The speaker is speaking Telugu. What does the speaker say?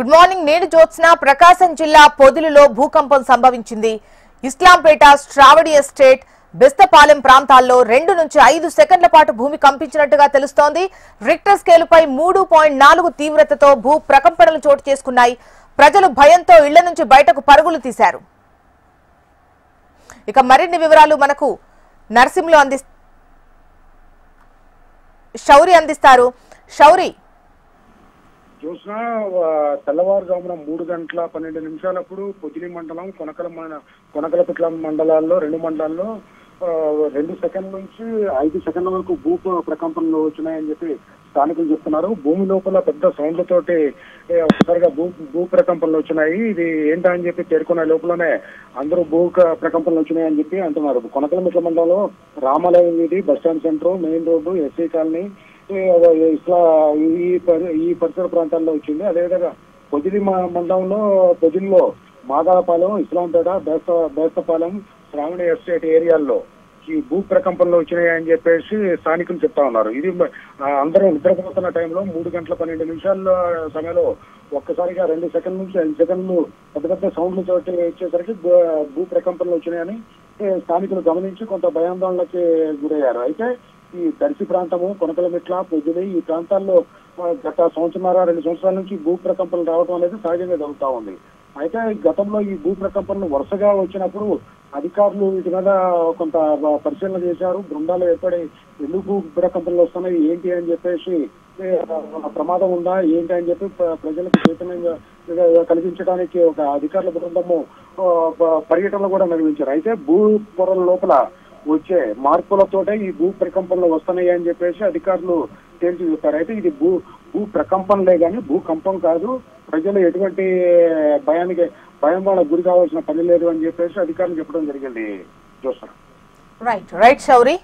Good morning. నేను జ్యోత్స్న. ప్రకాశం జిల్లా పొదిలిలో భూకంపం సంభవించింది. ఇస్లాంపేట, శ్రావడి ఎస్టేట్, బెస్తపాలెం ప్రాంతాల్లో 2 నుంచి 5 సెకండ్ల పాటు భూమి కంపించినట్టుగా తెలుస్తోంది. రిక్టర్ స్కేలుపై 3.4 తీవ్రతతో భూ ప్రకంపనలు చోటు చేసుకున్నాయి. ప్రజలు భయంతో ఇళ్ల నుంచి బయటకు పరుగులు తీశారు. ఇక మరిన్ని వివరాలు మనకు నర్సింలో శౌరి అందిస్తారు. శౌరి, చూసిన తెల్లవారుజామున 3 గంటల 12 నిమిషాలప్పుడు పొదిలి మండలం కొనకలపిట్ల మండలాల్లో 2 మండలాల్లో 2 సెకండ్ల నుంచి 5 సెకండ్ల వరకు భూ ప్రకంపనలు వచ్చినాయని చెప్పి స్థానికులు చెప్తున్నారు. భూమి లోపల పెద్ద సౌండ్లతోటి ఒకసారిగా భూ ప్రకంపనలు వచ్చినాయి. ఇది ఏంటా అని చెప్పి చేరుకునే లోపలనే అందరూ ప్రకంపనలు వచ్చినాయని చెప్పి అంటున్నారు. కొనకలమిట్ల మండలంలో రామాలయం వీధి, bus stand centre, main road, SC colony ఈ పరిసర ప్రాంతాల్లో వచ్చింది. అదేవిధంగా పొదిలి మండలంలో పొదిలిలో మాదాలపాలెం, ఇస్లాంపేట, బేస్తపాలెం, శ్రావణి ఎస్టేట్ ఏరియాల్లో ఈ భూ ప్రకంపనలు వచ్చినాయని చెప్పేసి స్థానికులు చెప్తా ఉన్నారు. ఇది అందరూ నిద్రపోతున్న టైంలో 3 గంటల 12 నిమిషాల సమయంలో ఒక్కసారిగా 2 సెకండ్ల నుంచి 5 సెకండ్లు పెద్ద పెద్ద సౌండ్లు తోటి వచ్చేసరికి భూ ప్రకంపనలు వచ్చినాయని స్థానికులు గమనించి కొంత భయాందోళనకి గురయ్యారు. అయితే ఈ దర్శి ప్రాంతము, కొనకలమిట్ల, పొదిలి ఈ ప్రాంతాల్లో గత 1.5-2 సంవత్సరాల నుంచి భూ ప్రకంపనలు రావడం అనేది సహజంగా జరుగుతూ ఉంది. అయితే గతంలో ఈ భూ ప్రకంపనలు వరుసగా వచ్చినప్పుడు అధికారులు వీటి మీద కొంత పరిశీలన చేశారు. బృందాలు ఏర్పడి ఎందుకు భూ ప్రకంపనలు వస్తున్నాయి ఏంటి అని చెప్పేసి, ప్రమాదం ఉందా ఏంటి అని చెప్పి ప్రజలకు చైతన్యంగా కలిగించడానికి ఒక అధికారుల బృందము పర్యటనలు కూడా నిర్వహించారు. అయితే భూ పొరల లోపల వచ్చే మార్పులతోటే ఈ భూ ప్రకంపనలు వస్తున్నాయి అని చెప్పేసి అధికారులు తేల్చి చూస్తారు. అయితే ఇది భూ ప్రకంపనలే కానీ భూకంపం కాదు, ప్రజలు ఎటువంటి భయం వాళ్ళకు గురి కావాల్సిన పని లేదు అని చెప్పేసి అధికారులు చెప్పడం జరిగింది. చూస్తారు. రైట్ శౌరి.